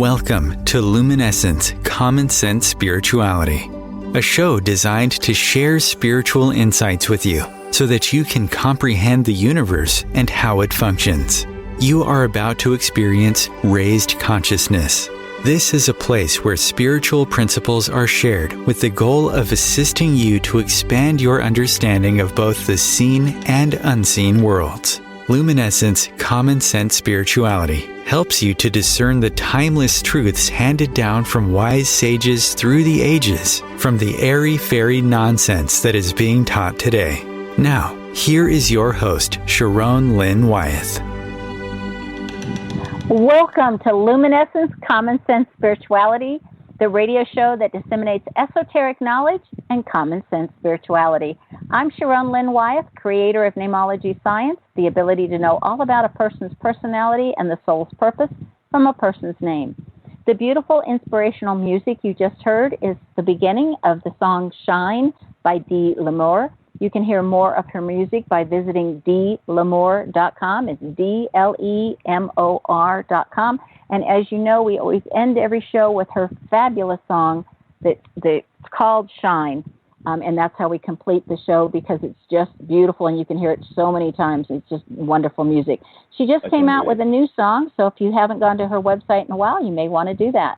Welcome to Luminescence, Common Sense Spirituality, a show designed to share spiritual insights with you so that you can comprehend the universe and how it functions. You are about to experience raised consciousness. This is a place where spiritual principles are shared with the goal of assisting you to expand your understanding of both the seen and unseen worlds. Luminescence Common Sense Spirituality helps you to discern the timeless truths handed down from wise sages through the ages, from the airy-fairy nonsense that is being taught today. Now, here is your host, Lynn Wyeth. Welcome to Luminescence Common Sense Spirituality, the radio show that disseminates esoteric knowledge and common sense spirituality. I'm Lynn Wyeth, creator of Namology Science, the ability to know all about a person's personality and the soul's purpose from a person's name. The beautiful inspirational music you just heard is the beginning of the song Shine by Dee L'Amour. You can hear more of her music by visiting DLamour.com. It's DLEMOR.com. And as you know, we always end every show with her fabulous song that's called Shine. And that's how we complete the show because it's just beautiful and you can hear it so many times. It's just wonderful music. She just came out with a new song, so if you haven't gone to her website in a while, you may want to do that.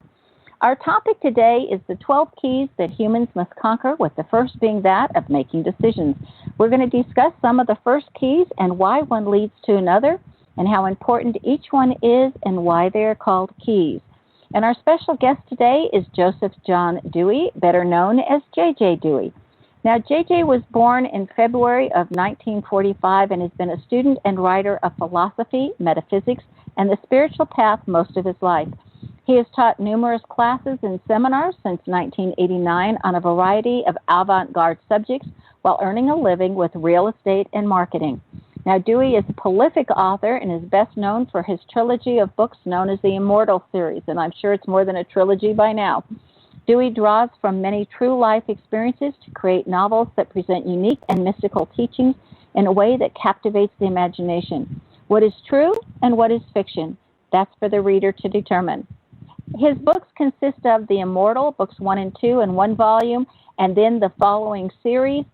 Our topic today is the 12 keys that humans must conquer, with the first being that of making decisions. We're going to discuss some of the first keys and why one leads to another, and how important each one is and why they are called keys. And our special guest today is Joseph John Dewey, better known as J.J. Dewey. Now, J.J. was born in February of 1945 and has been a student and writer of philosophy, metaphysics, and the spiritual path most of his life. He has taught numerous classes and seminars since 1989 on a variety of avant-garde subjects while earning a living with real estate and marketing. Now, Dewey is a prolific author and is best known for his trilogy of books known as the Immortal series, and I'm sure it's more than a trilogy by now. Dewey draws from many true life experiences to create novels that present unique and mystical teachings in a way that captivates the imagination. What is true and what is fiction? That's for the reader to determine. His books consist of The Immortal, books 1 and 2 in one volume, and then the following series.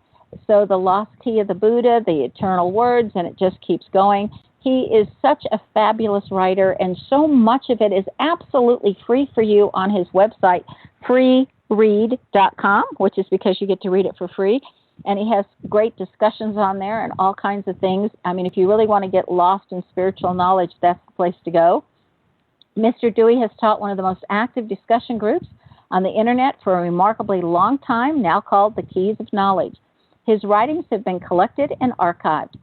So The Lost Key of the Buddha, The Eternal Words, and it just keeps going. He is such a fabulous writer, and so much of it is absolutely free for you on his website, freeread.com, which is because you get to read it for free. And he has great discussions on there and all kinds of things. I mean, if you really want to get lost in spiritual knowledge, that's the place to go. Mr. Dewey has taught one of the most active discussion groups on the internet for a remarkably long time, now called the Keys of Knowledge. His writings have been collected and archived.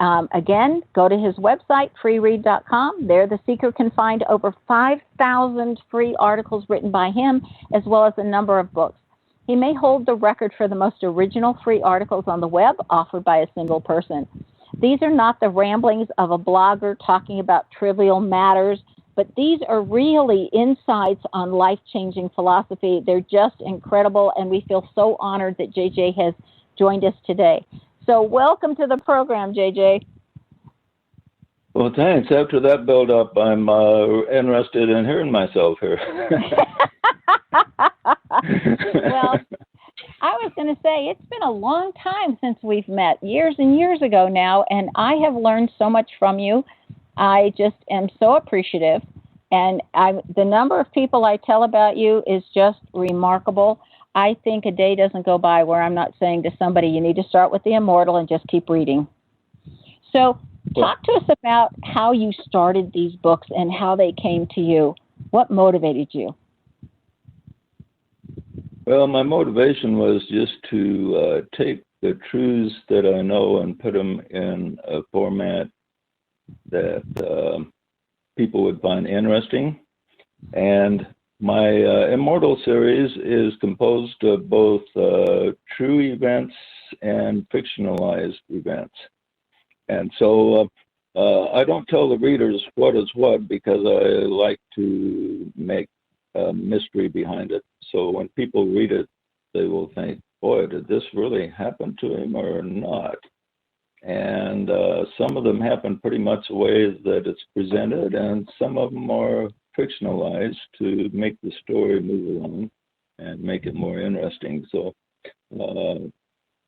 Again, go to his website, freeread.com. There, the seeker can find over 5,000 free articles written by him, as well as a number of books. He may hold the record for the most original free articles on the web offered by a single person. These are not the ramblings of a blogger talking about trivial matters, but these are really insights on life-changing philosophy. They're just incredible, and we feel so honored that JJ has joined us today. So welcome to the program, JJ. Well, thanks. After that build-up, I'm interested in hearing myself here. Well, I was going to say, it's been a long time since we've met, years and years ago now, and I have learned so much from you. I just am so appreciative, and the number of people I tell about you is just remarkable. I think a day doesn't go by where I'm not saying to somebody, you need to start with the Immortal and just keep reading. So talk to us about how you started these books and how they came to you. What motivated you? Well, my motivation was just to take the truths that I know and put them in a format that people would find interesting. And my Immortal series is composed of both true events and fictionalized events. And so I don't tell the readers what is what because I like to make a mystery behind it. So when people read it, they will think, boy, did this really happen to him or not? And some of them happen pretty much the way that it's presented, and some of them are fictionalized to make the story move along and make it more interesting. So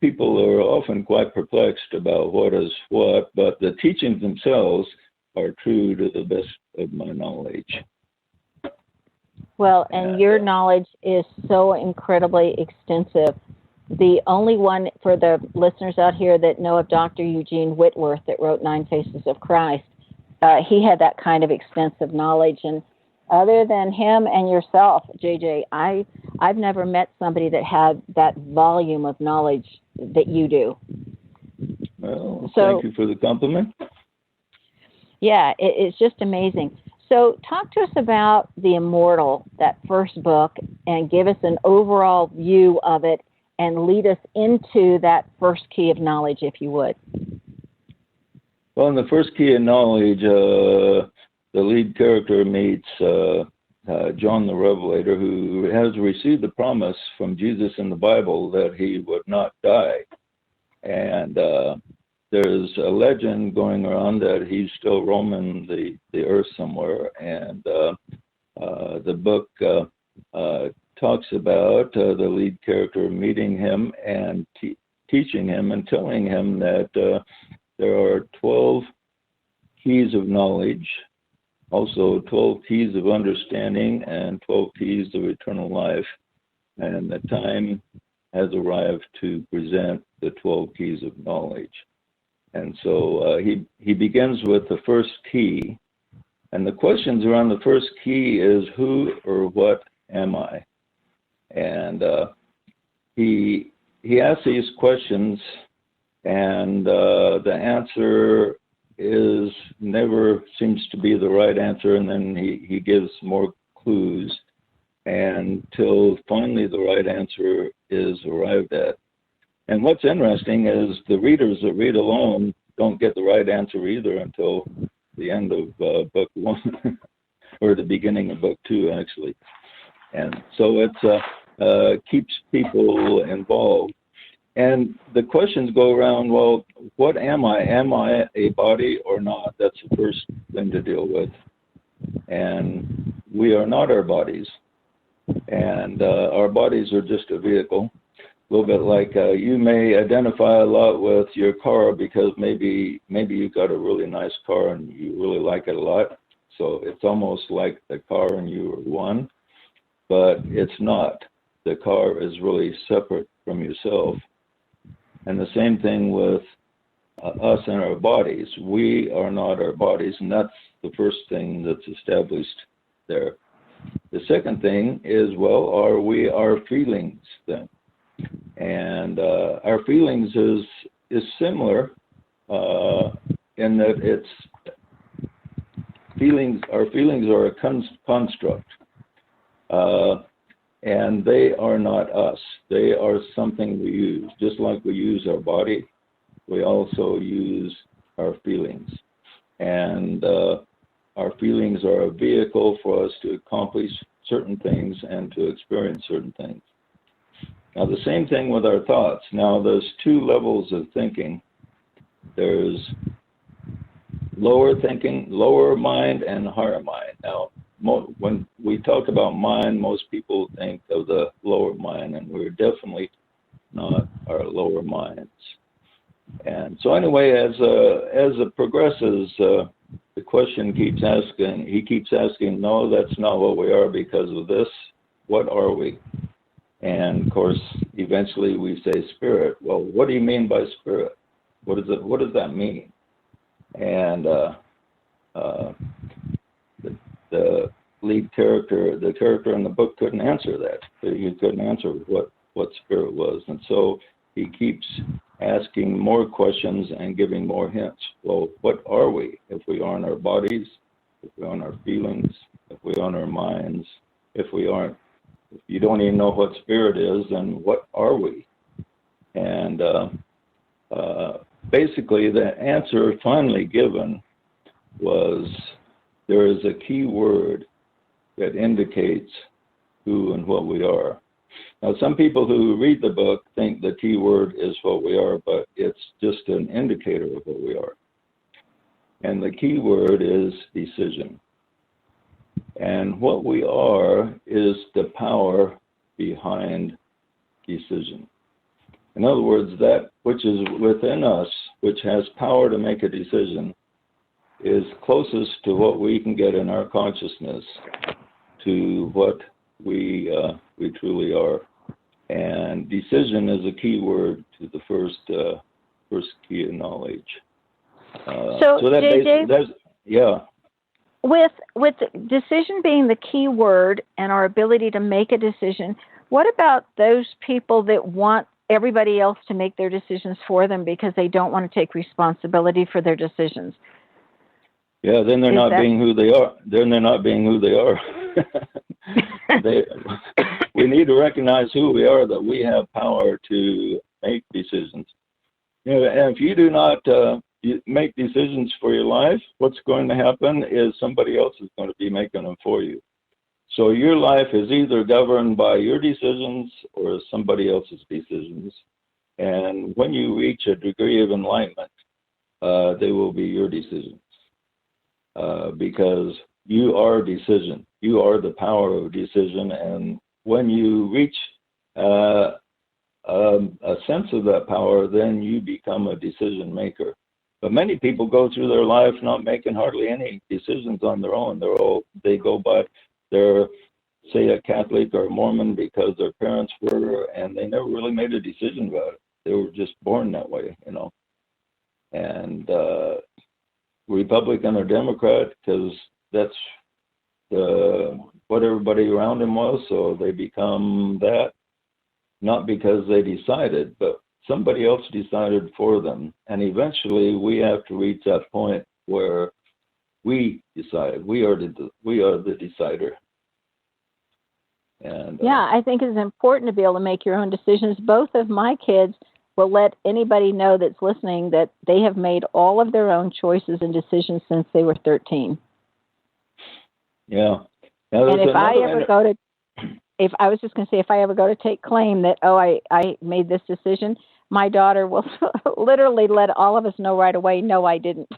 people are often quite perplexed about what is what, but the teachings themselves are true to the best of my knowledge. Well, and your knowledge is so incredibly extensive. The only one, for the listeners out here that know of Dr. Eugene Whitworth that wrote 9 Faces of Christ, he had that kind of extensive knowledge. And other than him and yourself, JJ, I've never met somebody that had that volume of knowledge that you do. Well, thank you for the compliment. Yeah, it's just amazing. So talk to us about The Immortal, that first book, and give us an overall view of it and lead us into that first key of knowledge, if you would. Well, in the first key of knowledge, the lead character meets John the Revelator, who has received the promise from Jesus in the Bible that he would not die. And there's a legend going around that he's still roaming the earth somewhere. And the book talks about the lead character meeting him and teaching him and telling him that there are 12 keys of knowledge, also 12 keys of understanding, and 12 keys of eternal life. And the time has arrived to present the 12 keys of knowledge. And so he begins with the first key. And the questions around the first key is, who or what am I? And he asks these questions, and the answer is never seems to be the right answer, and then he gives more clues until finally the right answer is arrived at. And what's interesting is the readers that read alone don't get the right answer either until the end of book 1, or the beginning of book 2, actually. And so it keeps people involved. And the questions go around, well, what am I? Am I a body or not? That's the first thing to deal with. And we are not our bodies. And our bodies are just a vehicle. A little bit like you may identify a lot with your car because maybe you've got a really nice car and you really like it a lot. So it's almost like the car and you are one, but it's not. The car is really separate from yourself. And the same thing with us and our bodies. We are not our bodies, and that's the first thing that's established there. The second thing is, well, are we our feelings then? And our feelings is similar in that it's feelings. Our feelings are a construct, and they are not us. They are something we use. Just like we use our body, we also use our feelings. And our feelings are a vehicle for us to accomplish certain things and to experience certain things. Now, the same thing with our thoughts. Now, there's 2 levels of thinking. There's lower thinking, lower mind, and higher mind. Now, when we talk about mind, most people think of the lower mind, and we're definitely not our lower minds. And so anyway, as it progresses, the question keeps asking, he keeps asking, no, that's not what we are because of this. What are we? And of course, eventually we say spirit. Well, what do you mean by spirit? What does that mean? And the lead character, the character in the book couldn't answer that. He couldn't answer what spirit was. And so he keeps asking more questions and giving more hints. Well, what are we? If we aren't our bodies, if we aren't our feelings, if we aren't our minds, if you don't even know what spirit is, then what are we? And basically the answer finally given was, there is a key word that indicates who and what we are. Now, some people who read the book think the key word is what we are, but it's just an indicator of what we are. And the key word is decision. And what we are is the power behind decision. In other words, that which is within us, which has power to make a decision, is closest to what we can get in our consciousness to what we truly are. And decision is a key word to the first key of knowledge. So that JJ, yeah. With decision being the key word and our ability to make a decision, what about those people that want everybody else to make their decisions for them because they don't want to take responsibility for their decisions? Yeah, then they're not being who they are. Then they're not being who they are. We need to recognize who we are, that we have power to make decisions. And if you do not make decisions for your life, what's going to happen is somebody else is going to be making them for you. So your life is either governed by your decisions or somebody else's decisions. And when you reach a degree of enlightenment, they will be your decisions. Because you are decision. You are the power of decision. And when you reach a sense of that power, then you become a decision maker. But many people go through their life not making hardly any decisions on their own. They go by, they're, say, a Catholic or a Mormon because their parents were, and they never really made a decision about it. They were just born that way, you know. And Republican or Democrat because that's what everybody around them was, so they become that, not because they decided, but somebody else decided for them. And eventually we have to reach that point where we decide. We are the decider. And yeah, I think it's important to be able to make your own decisions. Both of my kids will let anybody know that's listening that they have made all of their own choices and decisions since they were 13. Yeah. And if I was just going to say, if I ever go to take claim that, I made this decision, my daughter will literally let all of us know right away, no, I didn't.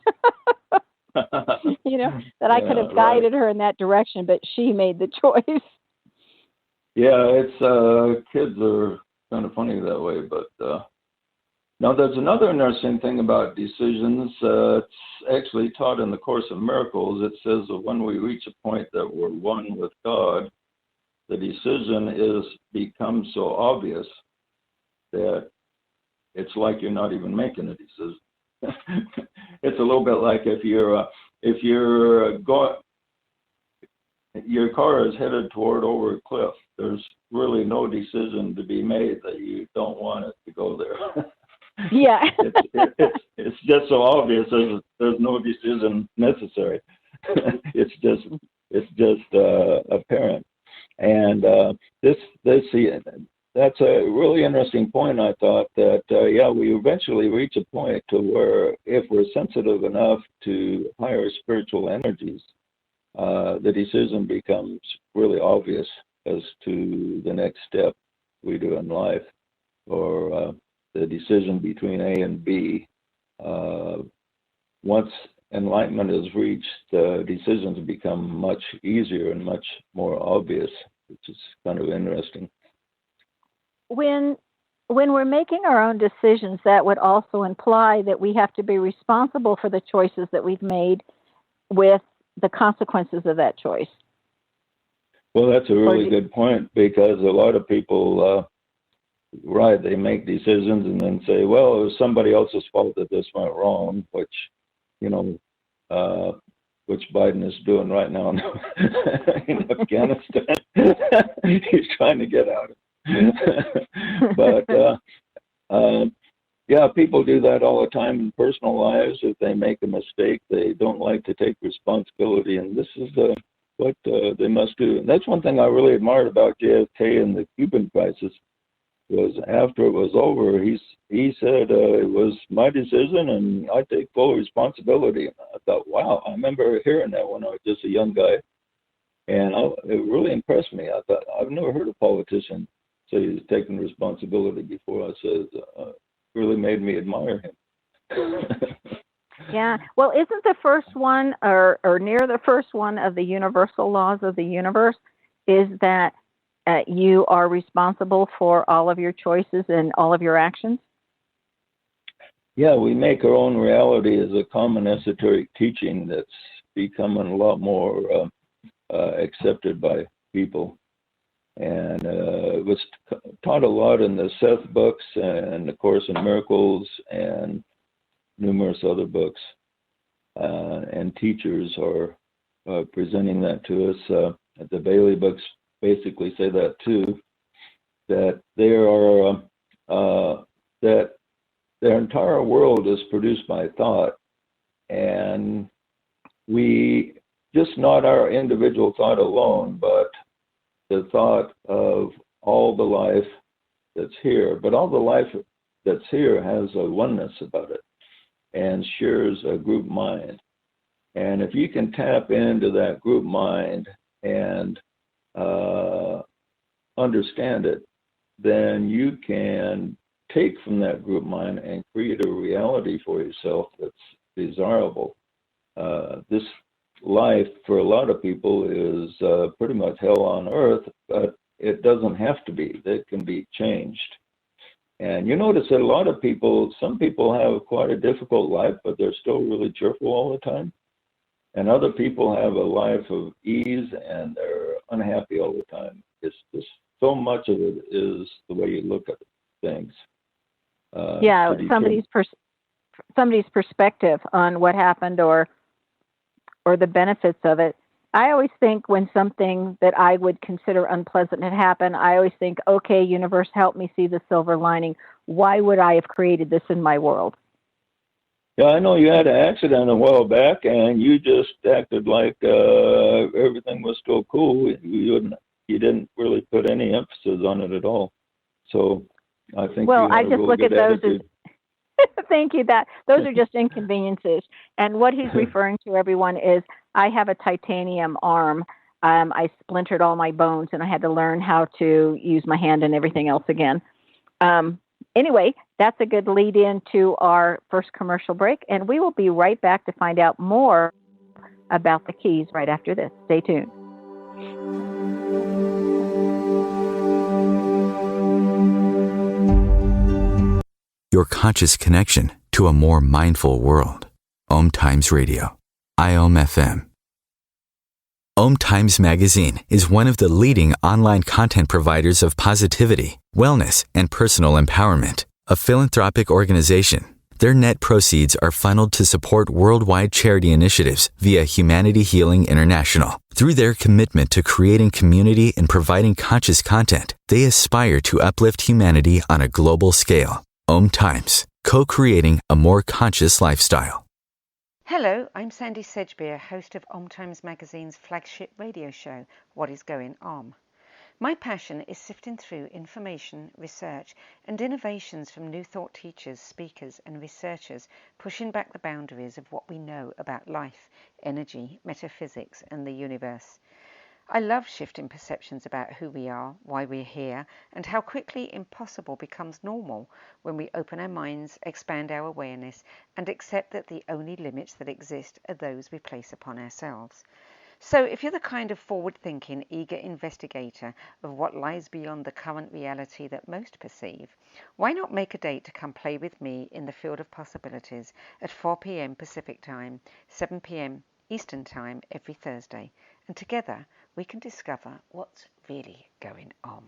That I could have guided her in that direction, but she made the choice. Yeah, it's kids are kind of funny that way, but now there's another interesting thing about decisions. It's actually taught in the Course of Miracles. It says that when we reach a point that we're one with God, the decision becomes so obvious that it's like you're not even making a decision. It's a little bit like if your car is headed toward over a cliff. There's really no decision to be made that you don't want it to go there. Yeah. It's just so obvious. There's no decision necessary. It's just apparent. And that's a really interesting point. I thought that we eventually reach a point to where if we're sensitive enough to higher spiritual energies, the decision becomes really obvious as to the next step we do in life, or the decision between A and B. Once enlightenment is reached, the decisions become much easier and much more obvious, which is kind of interesting. When we're making our own decisions, that would also imply that we have to be responsible for the choices that we've made with the consequences of that choice. Well, that's a really good point, because a lot of people, they make decisions and then say, well, it was somebody else's fault that this went wrong, which Biden is doing right now in Afghanistan. He's trying to get out of it. But people do that all the time in personal lives. If they make a mistake, they don't like to take responsibility, and this is what they must do. And that's one thing I really admired about JFK and the Cuban crisis, was after it was over, he said, it was my decision and I take full responsibility. And I thought, wow, I remember hearing that when I was just a young guy. And it really impressed me. I thought, I've never heard a politician say he's taking responsibility before. I said, really made me admire him. Yeah. Well, isn't the first one or near the first one of the universal laws of the universe is that you are responsible for all of your choices and all of your actions? Yeah, we make our own reality is a common esoteric teaching that's becoming a lot more accepted by people. And it was taught a lot in the Seth books and the Course in Miracles and numerous other books. And teachers are presenting that to us. The Bailey books basically say that too, that they are that their entire world is produced by thought, and we just not our individual thought alone, but the thought of all the life that's here. But all the life that's here has a oneness about it and shares a group mind. And if you can tap into that group mind and understand it, then you can take from that group mind and create a reality for yourself that's desirable. This life for a lot of people is pretty much hell on earth, but it doesn't have to be. It can be changed. And you notice that a lot of people, some people have quite a difficult life, but they're still really cheerful all the time. And other people have a life of ease and they're unhappy all the time. It's just so much of it is the way you look at things. Somebody's perspective on what happened or the benefits of it. I always think when something that I would consider unpleasant had happened, I always think, okay, universe, help me see the silver lining. Why would I have created this in my world? Yeah, I know you had an accident a while back, and you just acted like everything was still cool. You didn't really put any emphasis on it at all. So I think I just look at those as thank you. Those are just inconveniences. And what he's referring to, everyone, is I have a titanium arm. I splintered all my bones, and I had to learn how to use my hand and everything else again. Anyway, that's a good lead in to our first commercial break, and we will be right back to find out more about the keys right after this. Stay tuned. Your conscious connection to a more mindful world. OMTimes Radio. IOM FM. OMTimes Magazine is one of the leading online content providers of positivity, wellness, and personal empowerment. A philanthropic organization, their net proceeds are funneled to support worldwide charity initiatives via Humanity Healing International. Through their commitment to creating community and providing conscious content, they aspire to uplift humanity on a global scale. OMTimes, co-creating a more conscious lifestyle. Hello, I'm Sandy Sedgbeer, host of OMTimes Magazine's flagship radio show, What is Going On? My passion is sifting through information, research, and innovations from new thought teachers, speakers, and researchers, pushing back the boundaries of what we know about life, energy, metaphysics, and the universe. I love shifting perceptions about who we are, why we're here, and how quickly impossible becomes normal when we open our minds, expand our awareness, and accept that the only limits that exist are those we place upon ourselves. So if you're the kind of forward-thinking, eager investigator of what lies beyond the current reality that most perceive, why not make a date to come play with me in the field of possibilities at 4 p.m. Pacific Time, 7 p.m. Eastern Time every Thursday, and together we can discover what's really going on.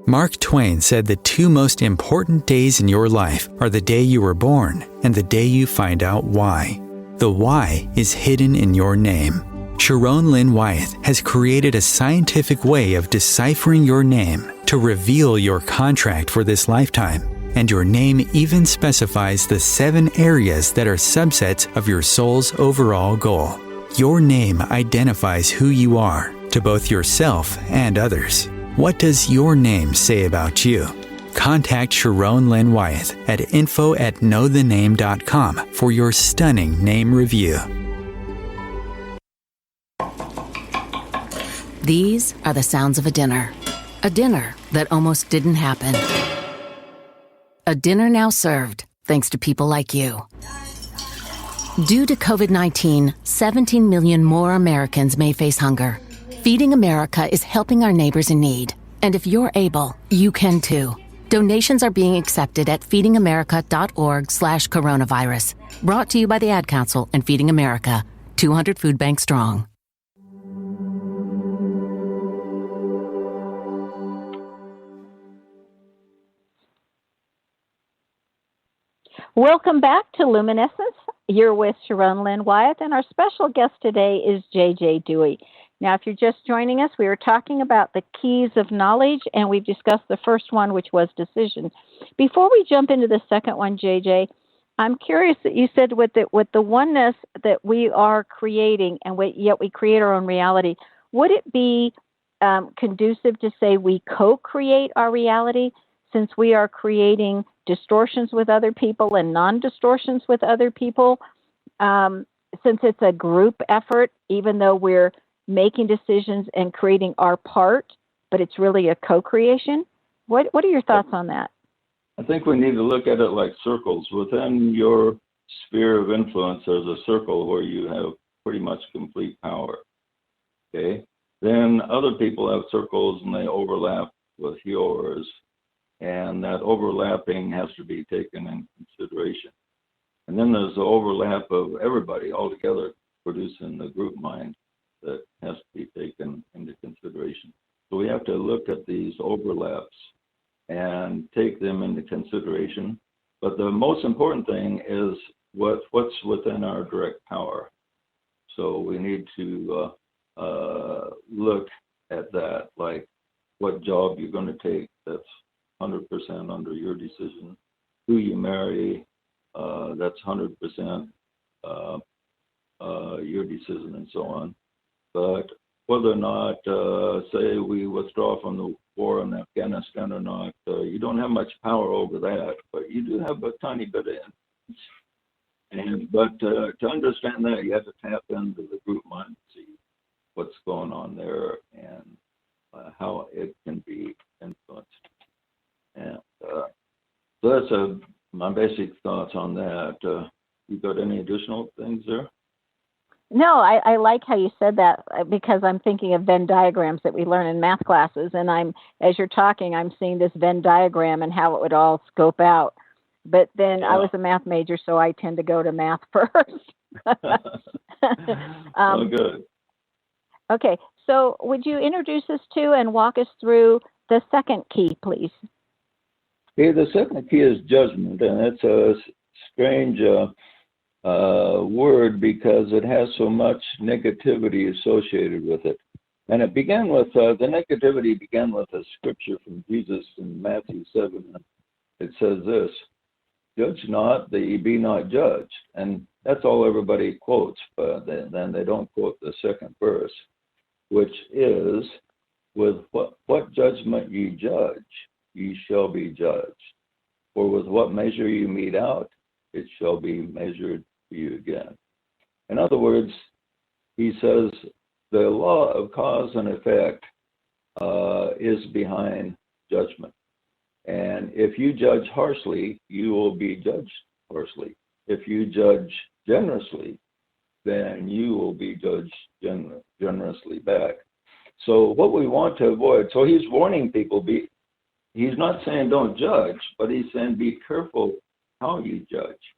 Mark Twain said the two most important days in your life are the day you were born and the day you find out why. The why is hidden in your name. Sharon Lynn Wyeth has created a scientific way of deciphering your name to reveal your contract for this lifetime. And your name even specifies the 7 areas that are subsets of your soul's overall goal. Your name identifies who you are to both yourself and others. What does your name say about you? Contact Sharon Lynn Wyeth at info@knowthename.com for your stunning name review. These are the sounds of a dinner that almost didn't happen. A dinner now served thanks to people like you. Due to COVID-19, 17 million more Americans may face hunger. Feeding America is helping our neighbors in need. And if you're able, you can too. Donations are being accepted at feedingamerica.org/coronavirus. Brought to you by the Ad Council and Feeding America, 200 food banks strong. Welcome back to Luminescence. You're with Sharon Lynn Wyeth, and our special guest today is J.J. Dewey. Now, if you're just joining us, we were talking about the keys of knowledge, and we've discussed the first one, which was decision. Before we jump into the second one, J.J., I'm curious that you said with the oneness that we are creating, and yet we create our own reality, would it be conducive to say we co-create our reality, since we are creating distortions with other people and non-distortions with other people, since it's a group effort, even though we're making decisions and creating our part, but it's really a co-creation? What are your thoughts on that? I think we need to look at it like circles. Within your sphere of influence, there's a circle where you have pretty much complete power. Okay? Then other people have circles and they overlap with yours. And that overlapping has to be taken in consideration. And then there's the overlap of everybody all together producing the group mind that has to be taken into consideration. So we have to look at these overlaps and take them into consideration. But the most important thing is what's within our direct power. So we need to look at that, like what job you're going to take that's 100% under your decision. Who you marry, that's 100% your decision, and so on. But whether or not, say, we withdraw from the war in Afghanistan or not, you don't have much power over that, but you do have a tiny bit of influence. But to understand that, you have to tap into the group mind and see what's going on there and how it can be influenced. And so that's my basic thoughts on that. You got any additional things there? No, I like how you said that, because I'm thinking of Venn diagrams that we learn in math classes, and as you're talking, I'm seeing this Venn diagram and how it would all scope out. But then I was a math major, so I tend to go to math first. Oh, good. Okay, so would you introduce us to and walk us through the second key, please? Okay, the second key is judgment, and it's a strange word because it has so much negativity associated with it. And it began with, the negativity began with a scripture from Jesus in Matthew 7. It says this: "Judge not, that ye be not judged." And that's all everybody quotes, but then they don't quote the second verse, which is, "With what judgment ye judge, ye shall be judged. For with what measure you mete out, it shall be measured to you again." In other words, he says the law of cause and effect is behind judgment. And if you judge harshly, you will be judged harshly. If you judge generously, then you will be judged generously back. So what we want to avoid, so he's warning people, he's not saying don't judge, but he's saying be careful how you judge.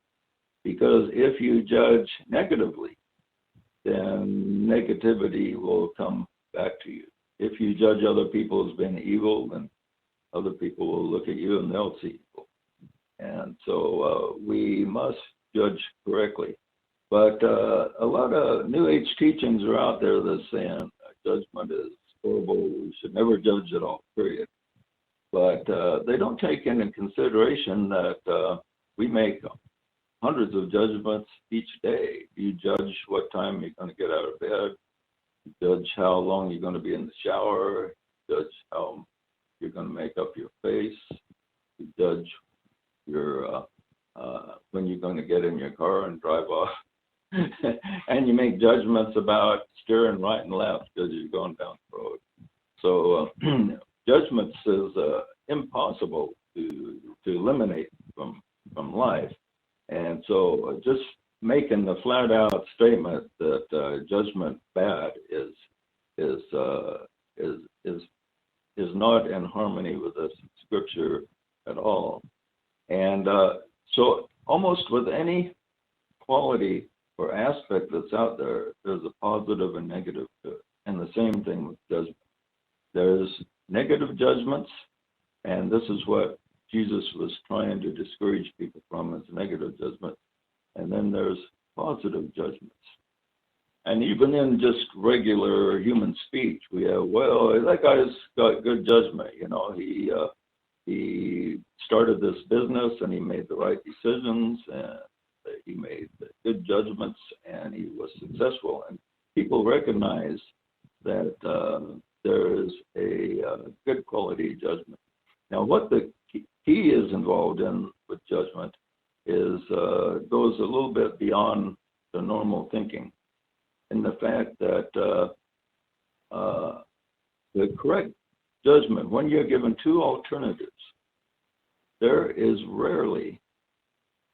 Because if you judge negatively, then negativity will come back to you. If you judge other people as being evil, then other people will look at you and they'll see evil. And so we must judge correctly. But a lot of New Age teachings are out there that saying judgment is horrible, we should never judge at all, period. But they don't take into consideration that we make hundreds of judgments each day. You judge what time you're going to get out of bed. You judge how long you're going to be in the shower. You judge how you're going to make up your face. You judge your when you're going to get in your car and drive off. And you make judgments about steering right and left as you're going down the road. So judgments is impossible to eliminate from life. And so just making the flat out statement that judgment bad is not in harmony with the scripture at all. And so almost with any quality or aspect that's out there, there's a positive and negative to it. And the same thing with judgment. There's negative judgments, and this is what Jesus was trying to discourage people from, is negative judgment. And then there's positive judgments. And even in just regular human speech, we have, well, that guy's got good judgment. You know, he started this business and he made the right decisions and he made good judgments and he was successful. And people recognize that there is a good quality judgment. Now, what the key is involved in with judgment is goes a little bit beyond the normal thinking, in the fact that the correct judgment, when you're given two alternatives, there is rarely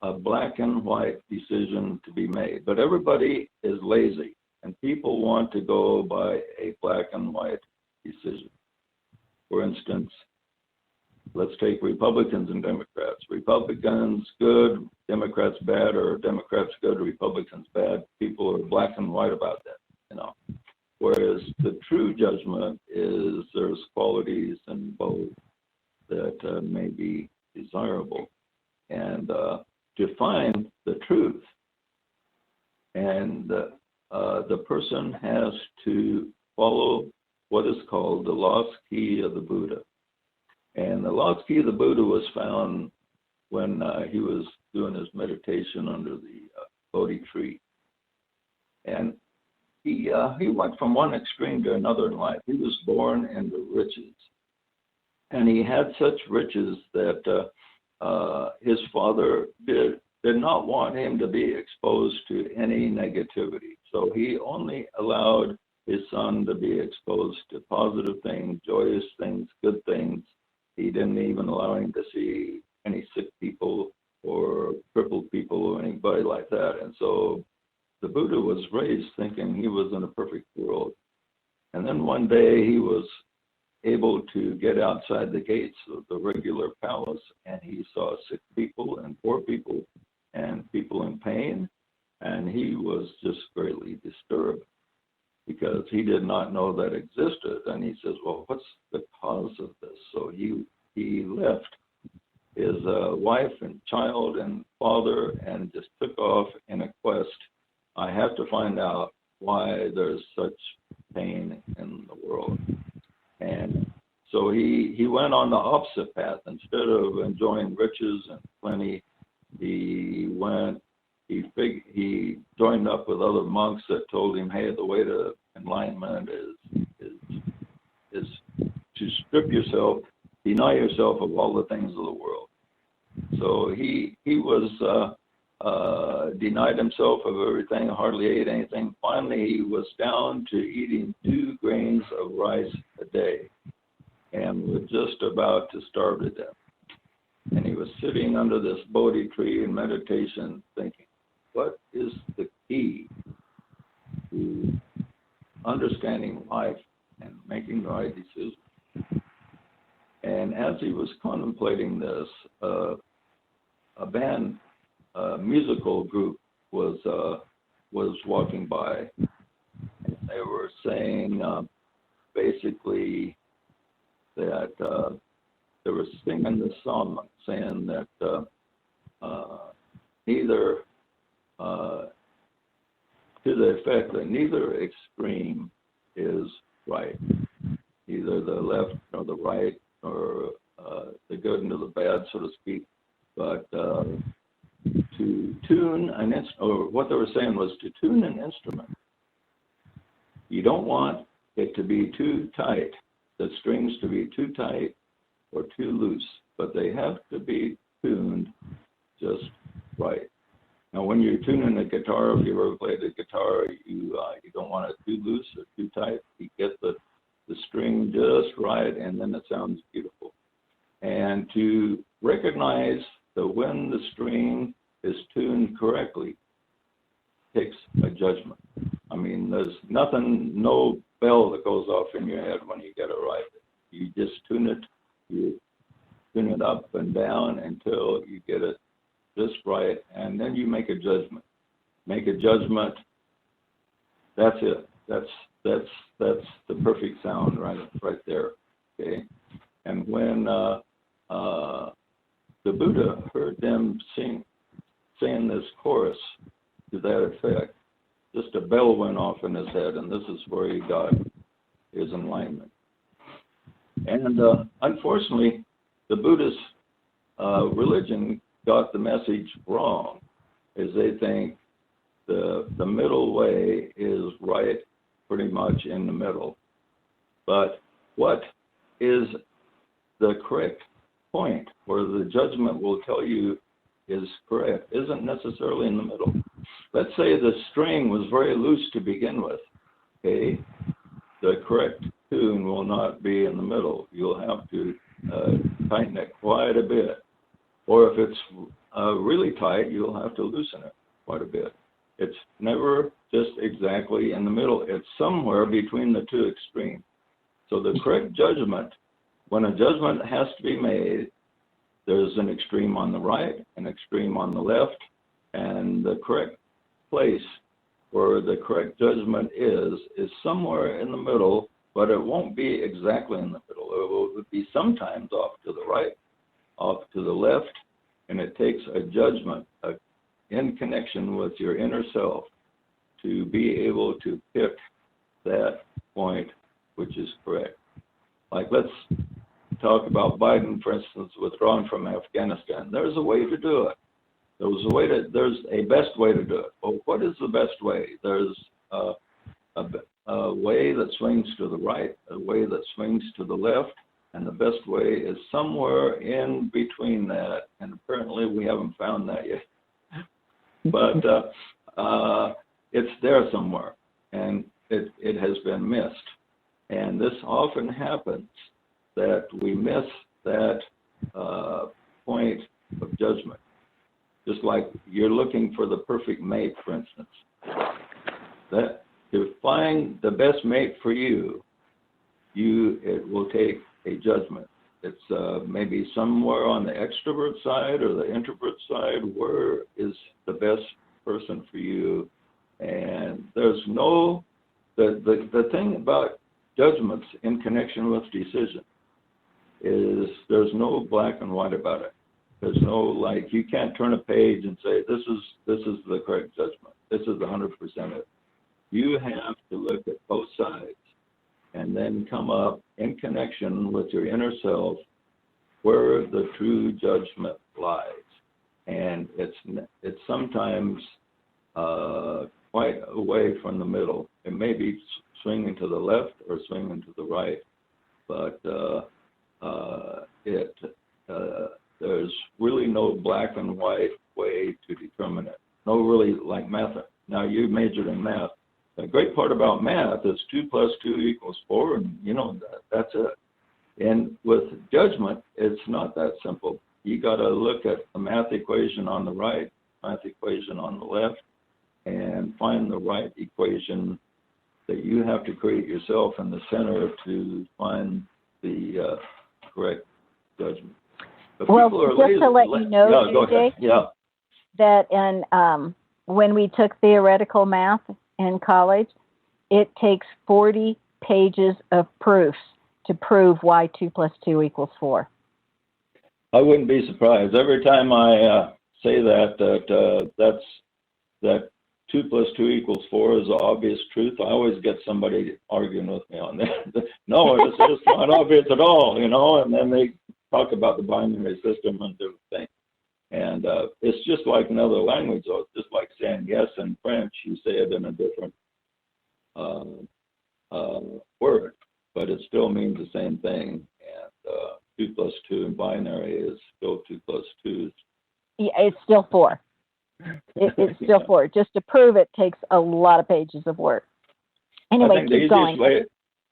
a black and white decision to be made. But everybody is lazy, and people want to go by a black and white decision. For instance, let's take Republicans and Democrats. Republicans good, Democrats bad, or Democrats good, Republicans bad. People are black and white about that, you know. Whereas the true judgment is there's qualities in both that may be desirable. And to find the truth, and the person has to follow what is called the lost key of the Buddha. And the lost key of the Buddha was found when he was doing his meditation under the Bodhi tree. And he went from one extreme to another in life. He was born into riches. And he had such riches that his father did not want him to be exposed to any negativity. So he only allowed his son to be exposed to positive things, joyous things, good things. He didn't even allow him to see any sick people or crippled people or anybody like that. And so the Buddha was raised thinking he was in a perfect world. And then one day he was able to get outside the gates of the regular palace, and he saw sick people and poor people and people in pain. And he was just greatly disturbed because he did not know that existed. And he says, well, what's the cause of this? So he left his wife and child and father and just took off in a quest. I have to find out why there's such pain in the world. And so he went on the opposite path. Instead of enjoying riches and plenty, he joined up with other monks that told him, hey, the way to enlightenment is to strip yourself, deny yourself of all the things of the world. So he was denied himself of everything, hardly ate anything. Finally, he was down to eating 2 grains of rice a day and was just about to starve to death. And he was sitting under this Bodhi tree in meditation thinking, what is the key to understanding life and making the right decisions? And as he was contemplating this, a band, musical group was walking by, and they were saying basically that they were singing this song saying that neither to the effect that neither extreme is right, either the left or the right or the good and the bad, so to speak, but to tune an instrument, or what they were saying was to tune an instrument. You don't want it to be too tight, the strings to be too tight or too loose, but they have to be tuned just right. Now, when you're tuning a guitar, if you ever played a guitar, you don't want it too loose or too tight. You get the string just right, and then it sounds beautiful. And to recognize So when the string is tuned correctly, takes a judgment. I mean, there's nothing, no bell that goes off in your head when you get it right. You just tune it up and down until you get it just right, and then you make a judgment. Make a judgment. That's it. That's the perfect sound right there. Okay. And when the Buddha heard them saying this chorus to that effect, just a bell went off in his head, and this is where he got his enlightenment. And unfortunately, the Buddhist religion got the message wrong, as they think the middle way is right, pretty much in the middle. But what is the correct point where the judgment will tell you is correct isn't necessarily in the middle. Let's say the string was very loose to begin with. Okay, the correct tune will not be in the middle. You'll have to tighten it quite a bit. Or if it's really tight, you'll have to loosen it quite a bit. It's never just exactly in the middle. It's somewhere between the two extremes. So the correct judgment, when a judgment has to be made, there's an extreme on the right, an extreme on the left, and the correct place where the correct judgment is somewhere in the middle, but it won't be exactly in the middle. It will be sometimes off to the right, off to the left, and it takes a judgment in connection with your inner self to be able to pick that point which is correct. Like, let's talk about Biden, for instance, withdrawing from Afghanistan. There's a way to do it. There's a best way to do it. Well, what is the best way? There's a way that swings to the right, a way that swings to the left, and the best way is somewhere in between that. And apparently we haven't found that yet. But it's there somewhere, and it has been missed. And this often happens, that we miss that point of judgment. Just like you're looking for the perfect mate, for instance. That to find the best mate for you, it will take a judgment. It's maybe somewhere on the extrovert side or the introvert side. Where is the best person for you? And there's no, the thing about judgments in connection with decision is there's no black and white about it. There's no, like, you can't turn a page and say, this is the correct judgment. This is 100% it. You have to look at both sides and then come up in connection with your inner self where the true judgment lies. And it's sometimes quite away from the middle. It may be swinging to the left or swinging to the right, but there's really no black and white way to determine it. No really, like math. Now, you majored in math. The great part about math is 2 + 2 = 4, and you know that's it. And with judgment, it's not that simple. You got to look at the math equation on the right, math equation on the left, and find the right equation that you have to create yourself in the center to find the correct judgment. But well, just to let you know, Jake, that when we took theoretical math in college, it takes 40 pages of proofs to prove why 2 + 2 = 4. I wouldn't be surprised. Every time I say that 2 + 2 = 4 is the obvious truth, I always get somebody arguing with me on that. No, it's not obvious at all, and then they talk about the binary system and different things. And it's just like another language, though. It's just like saying yes in French. You say it in a different word, but it still means the same thing. And 2 + 2 in binary is still 2 + 2. Yeah, it's still 4. It's still 4. Just to prove it takes a lot of pages of work. Anyway, keep going.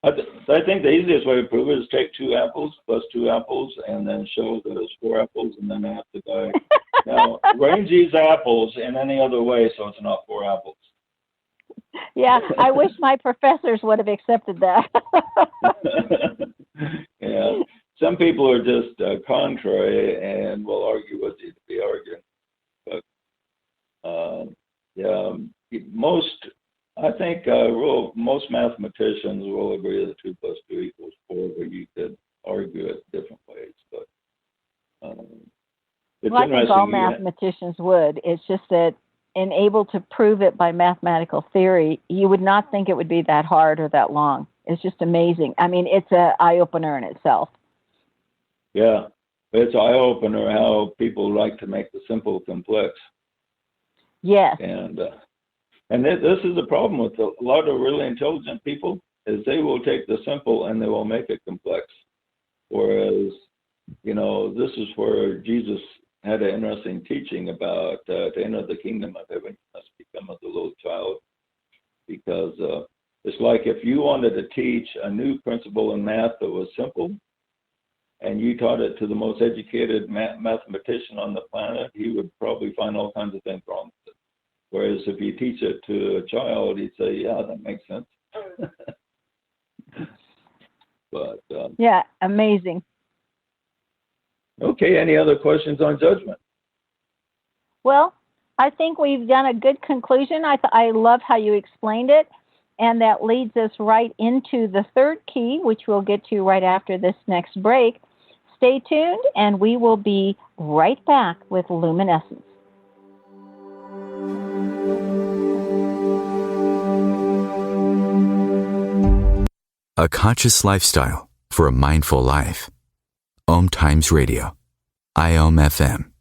I think the easiest way to prove it is take 2 apples plus 2 apples and then show that it's 4 apples and then ask the guy, now range these apples in any other way so it's not 4 apples. Yeah, I wish my professors would have accepted that. Yeah, some people are just contrary and will argue with you to be arguing. But yeah, I think most mathematicians will agree that 2 plus 2 equals 4, but you could argue it different ways. But it's well, I think all interesting. mathematicians would. It's just that and able to prove it by mathematical theory, you would not think it would be that hard or that long. It's just amazing. I mean, it's an eye-opener in itself. Yeah, it's an eye-opener how people like to make the simple complex. Yes. And this is the problem with a lot of really intelligent people, is they will take the simple and they will make it complex. Whereas, this is where Jesus had an interesting teaching about to enter the kingdom of heaven, you must become as a little child. Because it's like if you wanted to teach a new principle in math that was simple, and you taught it to the most educated mathematician on the planet, he would probably find all kinds of things wrong with it. Whereas if you teach it to a child, he'd say, yeah, that makes sense. But yeah, amazing. Okay, any other questions on judgment? Well, I think we've done a good conclusion. I love how you explained it, and that leads us right into the 3rd key, which we'll get to right after this next break. Stay tuned, and we will be right back with Luminescence. A conscious lifestyle for a mindful life. OMTimes Radio, IOM FM.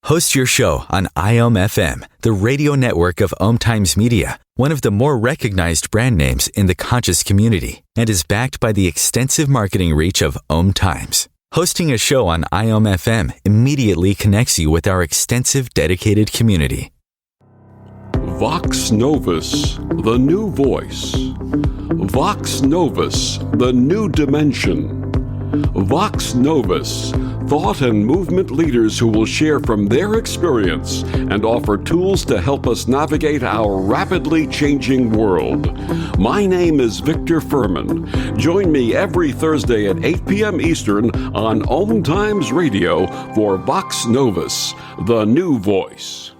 Host your show on IOM FM, the radio network of OMTimes Media, one of the more recognized brand names in the conscious community, and is backed by the extensive marketing reach of OMTimes. Hosting a show on IOM FM immediately connects you with our extensive dedicated community. Vox Novus, the new voice. Vox Novus, the new dimension. Vox Novus, thought and movement leaders who will share from their experience and offer tools to help us navigate our rapidly changing world. My name is Victor Furman. Join me every Thursday at 8 p.m. Eastern on OMTimes Radio for Vox Novus, the new voice.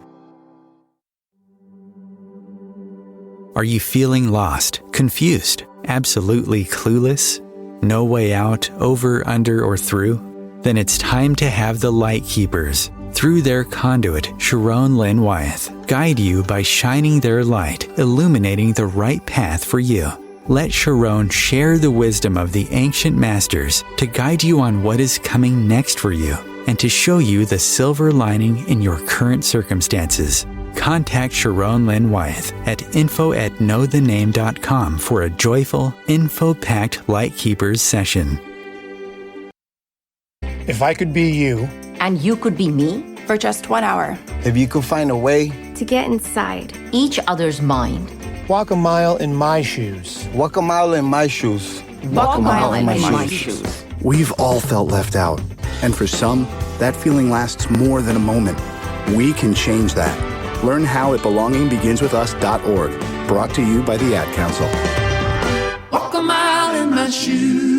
Are you feeling lost, confused, absolutely clueless? No way out, over, under, or through? Then it's time to have the Light Keepers, through their conduit, Lynn, Wyeth, guide you by shining their light, illuminating the right path for you. Let Sharon share the wisdom of the ancient masters to guide you on what is coming next for you and to show you the silver lining in your current circumstances. Contact Lynn Wyeth at info@knowthename.com for a joyful, info-packed Light Keepers session. If I could be you, and you could be me, for just 1 hour, if you could find a way to get inside each other's mind, walk a mile in my shoes. Walk a mile in my shoes. Walk a mile in my shoes. We've all felt left out, and for some, that feeling lasts more than a moment. We can change that. Learn how at belongingbeginswithus.org. Brought to you by the Ad Council. Walk a mile in my shoes.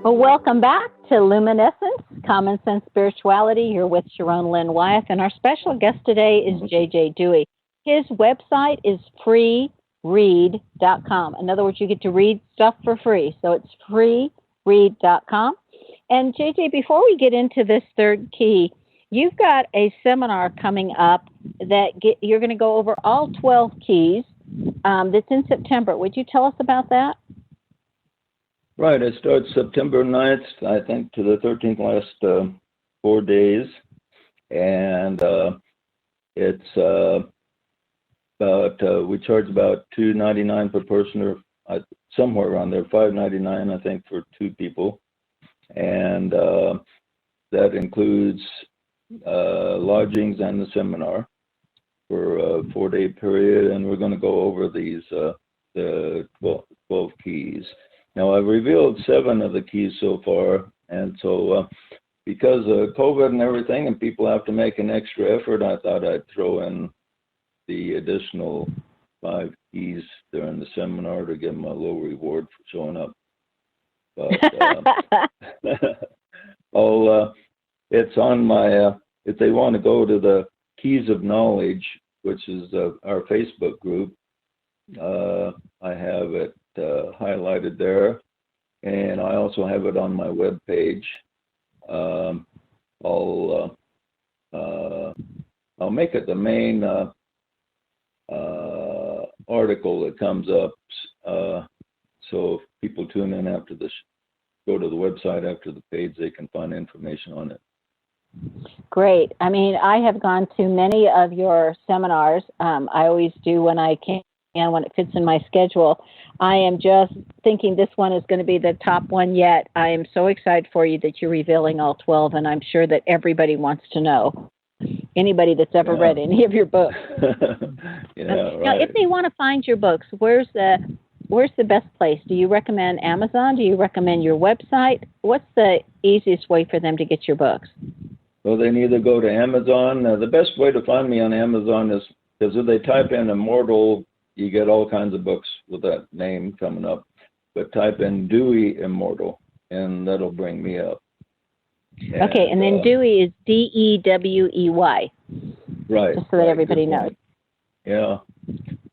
Well, welcome back to Luminescence, Common Sense Spirituality. You're with Lynn Wyeth, and our special guest today is J.J. Dewey. His website is freeread.com. In other words, you get to read stuff for free. So it's freeread.com. And JJ, before we get into this 3rd key, you've got a seminar coming up that you're going to go over all 12 keys. That's in September. Would you tell us about that? Right. It starts September 9th, I think, to the 13th, last 4 days. And it's we charge about $2.99 per person, or somewhere around there, $5.99, I think, for 2 people. And that includes lodgings and the seminar. for a 4-day period, and we're going to go over these the 12 keys. Now, I've revealed 7 of the keys so far, and so because of COVID and everything, and people have to make an extra effort, I thought I'd throw in the additional 5 keys during the seminar to give them a little reward for showing up. But it's on my, if they want to go to the Keys of Knowledge, which is our Facebook group, I have it highlighted there, and I also have it on my web page. I'll make it the main article that comes up, so if people tune in after this, go to the website after the page, they can find information on it. Great. I mean, I have gone to many of your seminars. I always do when I can, when it fits in my schedule. I am just thinking this one is going to be the top one yet. I am so excited for you that you're revealing all 12, and I'm sure that everybody wants to know. Anybody that's ever read any of your books. Now, if they want to find your books, where's the best place? Do you recommend Amazon? Do you recommend your website? What's the easiest way for them to get your books? Well, they can either go to Amazon. The best way to find me on Amazon is, because if they type in Immortal, you get all kinds of books with that name coming up. But type in Dewey Immortal, and that'll bring me up. Okay, and then Dewey is Dewey. Right. Just so that everybody knows. Yeah.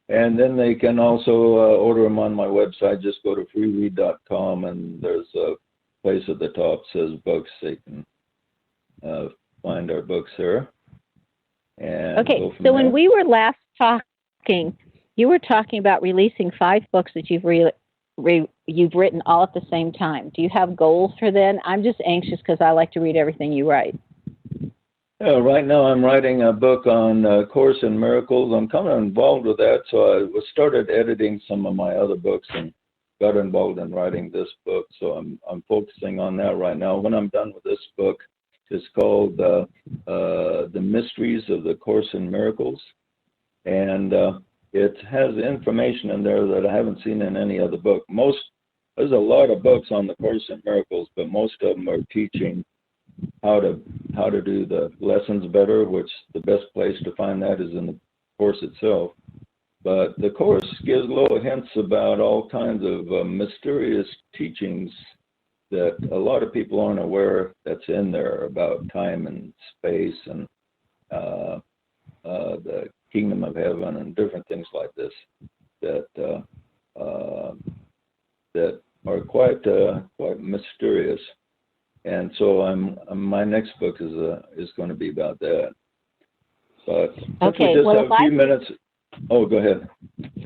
And then they can also order them on my website. Just go to freeread.com, and there's a place at the top that says books. They can find our books there. And okay, so when we were last talking, you were talking about releasing 5 books that you've written all at the same time. Do you have goals for then? I'm just anxious because I like to read everything you write. Yeah, right now I'm writing a book on Course in Miracles. I'm kind of involved with that, so I started editing some of my other books and got involved in writing this book. So I'm focusing on that right now. When I'm done with this book, it's called The Mysteries of the Course in Miracles, and it has information in there that I haven't seen in any other book. There's a lot of books on the Course in Miracles, but most of them are teaching how to do the lessons better, which the best place to find that is in the Course itself. But the Course gives little hints about all kinds of mysterious teachings that a lot of people aren't aware that's in there about time and space and the kingdom of heaven and different things like this that are quite mysterious. And so my next book is going to be about that. But okay, we just have a few minutes. Oh, go ahead.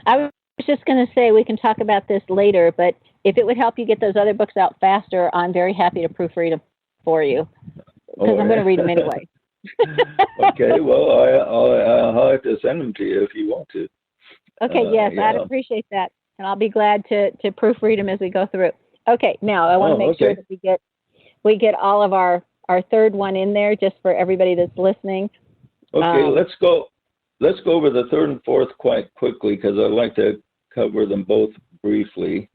I was just going to say we can talk about this later, but if it would help you get those other books out faster, I'm very happy to proofread them for you, because I'm going to read them anyway. Okay, well, I'll have to send them to you if you want to. Okay, yes, yeah. I'd appreciate that, and I'll be glad to proofread them as we go through. Okay, now I want to make sure that we get all of our third one in there, just for everybody that's listening. Okay, let's go over the third and fourth quite quickly, because I'd like to cover them both briefly.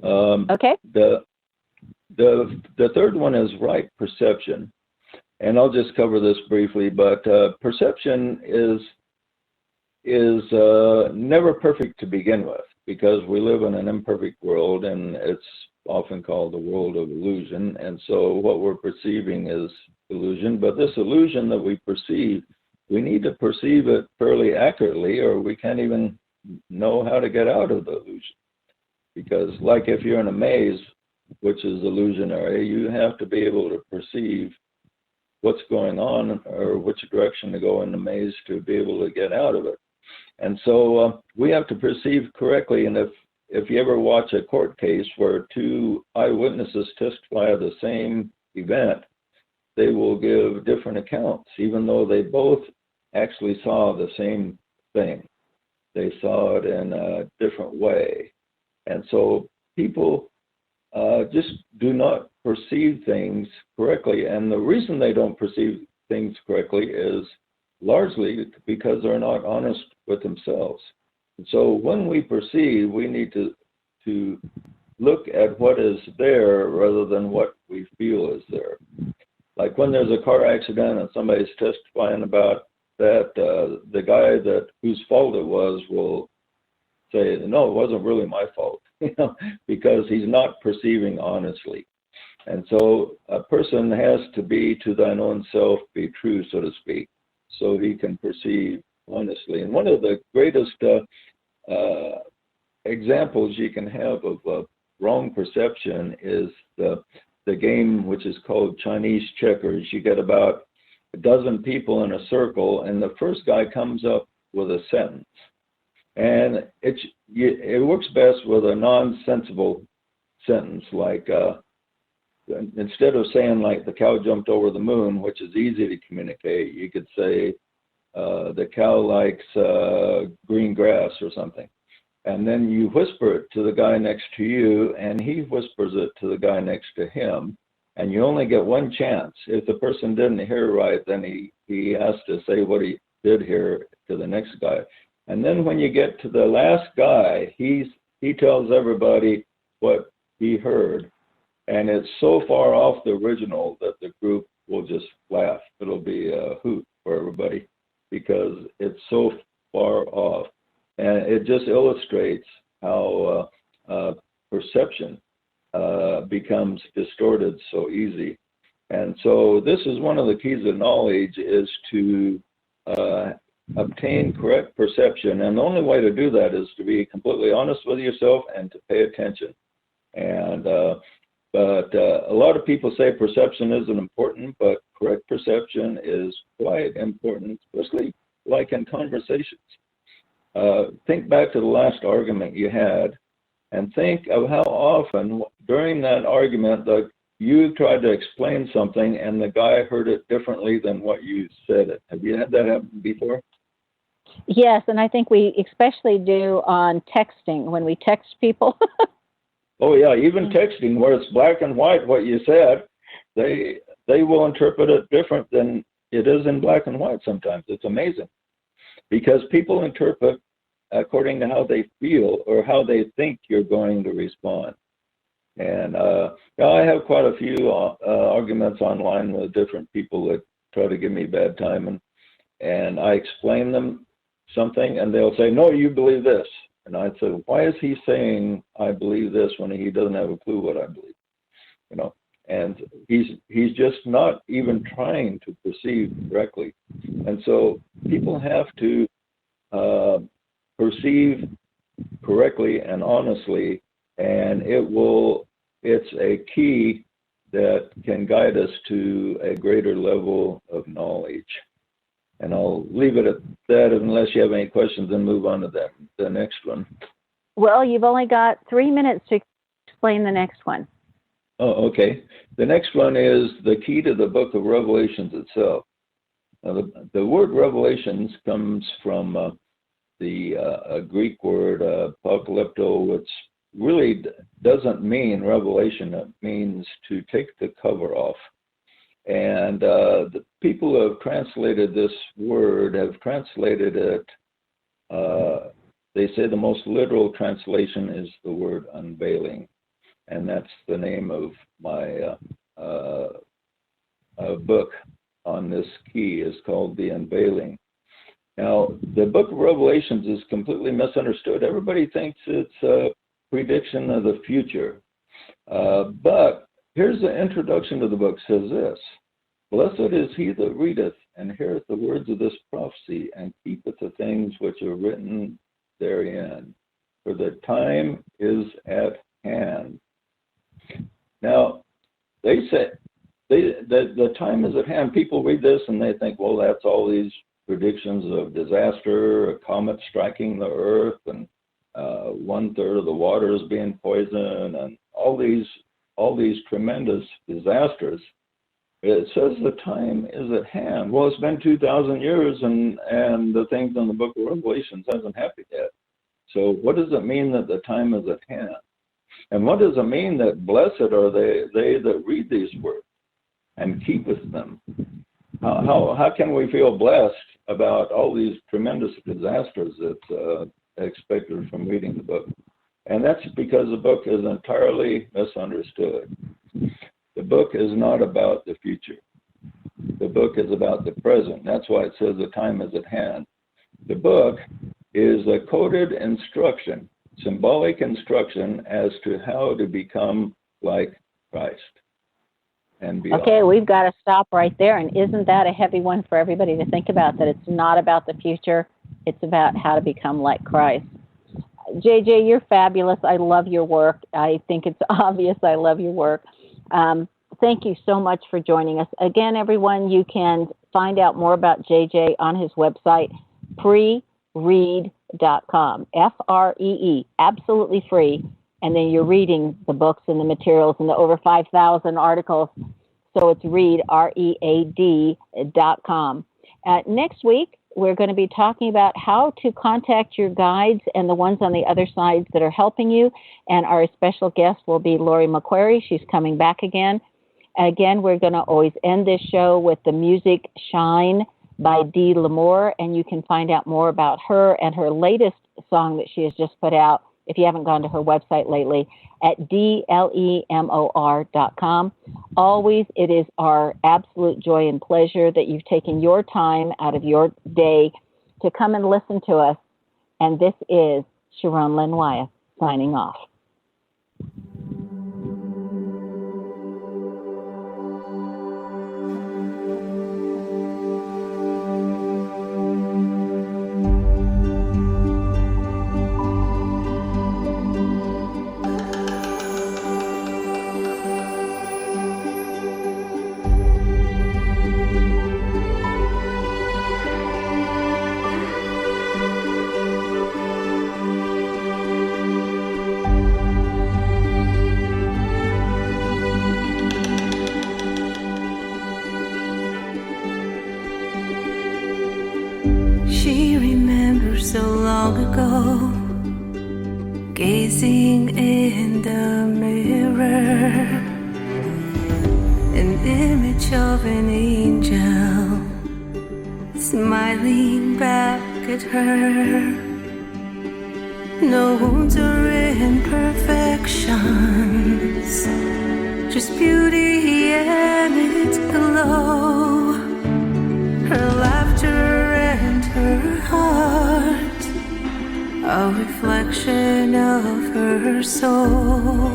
Okay. The third one is right perception, and I'll just cover this briefly. But perception is never perfect to begin with, because we live in an imperfect world, and it's often called the world of illusion. And so what we're perceiving is illusion. But this illusion that we perceive, we need to perceive it fairly accurately, or we can't even know how to get out of the illusion. Because like if you're in a maze, which is illusionary, you have to be able to perceive what's going on or which direction to go in the maze to be able to get out of it. And so we have to perceive correctly. And if you ever watch a court case where 2 eyewitnesses testify of the same event, they will give different accounts, even though they both actually saw the same thing. They saw it in a different way. And so people just do not perceive things correctly. And the reason they don't perceive things correctly is largely because they're not honest with themselves. And so when we perceive, we need to look at what is there rather than what we feel is there. Like when there's a car accident and somebody's testifying about that, the guy whose fault it was will say, no, it wasn't really my fault, because he's not perceiving honestly. And so a person has to be to thine own self, be true, so to speak, so he can perceive honestly. And one of the greatest examples you can have of wrong perception is the game which is called Chinese checkers. You get about a dozen people in a circle, and the first guy comes up with a sentence. And it works best with a non-sensible sentence, like instead of saying like the cow jumped over the moon, which is easy to communicate, you could say the cow likes green grass or something. And then you whisper it to the guy next to you, and he whispers it to the guy next to him, and you only get one chance. If the person didn't hear right, then he has to say what he did hear to the next guy. And then when you get to the last guy, he tells everybody what he heard, and it's so far off the original that the group will just laugh. It'll be a hoot for everybody because it's so far off. And it just illustrates how perception becomes distorted so easy. And so this is one of the keys of knowledge, is to obtain correct perception. And the only way to do that is to be completely honest with yourself and to pay attention. And but a lot of people say perception isn't important, but correct perception is quite important, especially like in conversations. Think back to the last argument you had, and think of how often during that argument that you tried to explain something and the guy heard it differently than what you said it. Have you had that happen before? Yes, and I think we especially do on texting, when we text people. Oh yeah, even texting where it's black and white what you said, they will interpret it different than it is in black and white sometimes. It's amazing. Because people interpret according to how they feel or how they think you're going to respond. And I have quite a few arguments online with different people that try to give me bad time. And I explain them something, and they'll say, no, you believe this. And I'd say, why is he saying I believe this when he doesn't have a clue what I believe? And he's just not even trying to perceive correctly. And so people have to perceive correctly and honestly, and it's a key that can guide us to a greater level of knowledge. And I'll leave it at that unless you have any questions and move on to the next one. Well, you've only got 3 minutes to explain the next one. Oh, okay. The next one is the key to the book of Revelations itself. Now, the word Revelations comes from the Greek word apocalypto, which really doesn't mean revelation. It means to take the cover off. And the people who have translated this word have translated it, they say the most literal translation is the word unveiling. And that's the name of my book on this key, is called The Unveiling. Now, the book of Revelations is completely misunderstood. Everybody thinks it's a prediction of the future. But here's the introduction to the book, says this: Blessed is he that readeth and heareth the words of this prophecy and keepeth the things which are written therein, for the time is at hand. Now, they say the time is at hand. People read this and they think, well, that's all these predictions of disaster, a comet striking the earth, and 1/3 of the waters being poisoned, and all these tremendous disasters. It says the time is at hand. Well, it's been 2,000 years, and the things in the book of Revelations hasn't happened yet. So what does it mean that the time is at hand? And what does it mean that blessed are they that read these words and keepeth them? how can we feel blessed about all these tremendous disasters that's expected from reading the book? And that's because the book is entirely misunderstood. The book is not about the future. The book is about the present. That's why it says the time is at hand. The book is a coded instruction, symbolic instruction as to how to become like Christ and beyond. Okay, we've got to stop right there. And isn't that a heavy one for everybody to think about, that it's not about the future, it's about how to become like Christ. JJ, you're fabulous. I love your work. I think it's obvious I love your work. Thank you so much for joining us. Again, everyone, you can find out more about JJ on his website, freeread.com, F-R-E-E, absolutely free. And then you're reading the books and the materials and the over 5,000 articles. So it's read, READ.com. Next week, we're going to be talking about how to contact your guides and the ones on the other side that are helping you. And our special guest will be Lori McQuarrie. She's coming back again. Again, we're going to always end this show with the music Shine by Dee L'Amour. And you can find out more about her and her latest song that she has just put out, if you haven't gone to her website lately, at DLEMOR.com. Always, it is our absolute joy and pleasure that you've taken your time out of your day to come and listen to us. And this is Sharon Lynn Wyeth signing off. She remembers so long ago, gazing in the mirror, an image of an angel smiling back at her. No wounds or imperfections, just beauty and its glow. Her laughter and her heart, a reflection of her soul.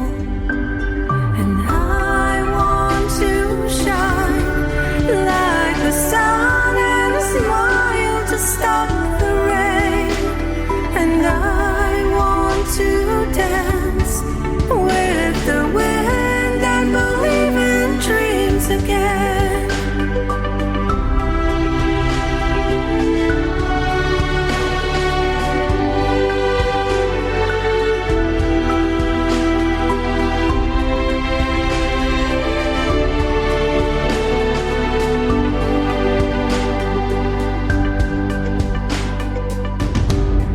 And I want to shine like the sun and smile to stop the rain. And I want to dance with the wind and believe in dreams again.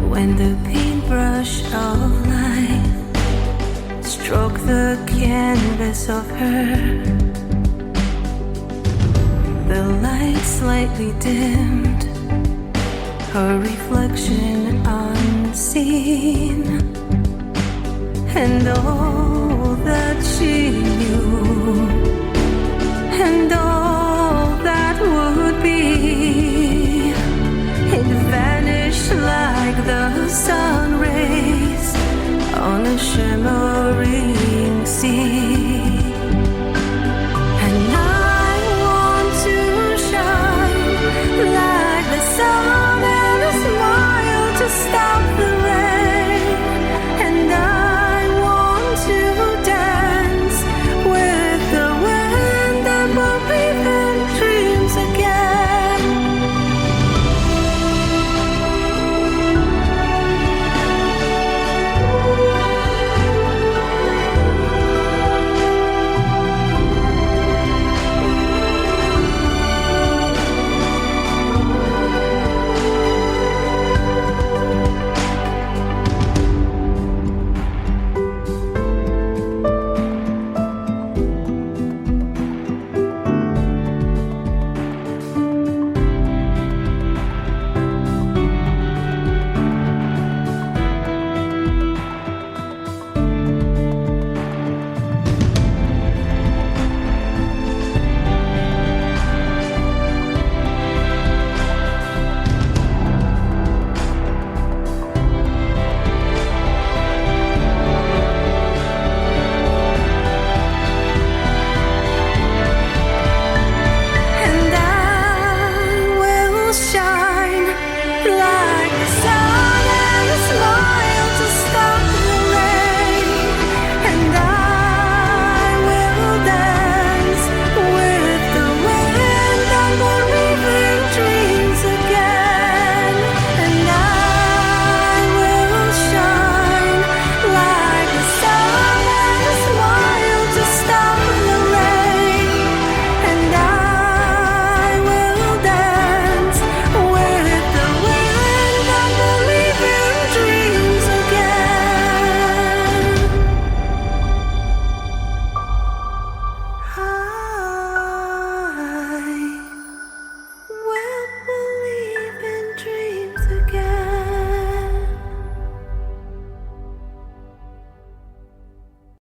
When the paintbrush of life stroke the canvas of her, the light slightly dimmed, her reflection unseen, and all that she knew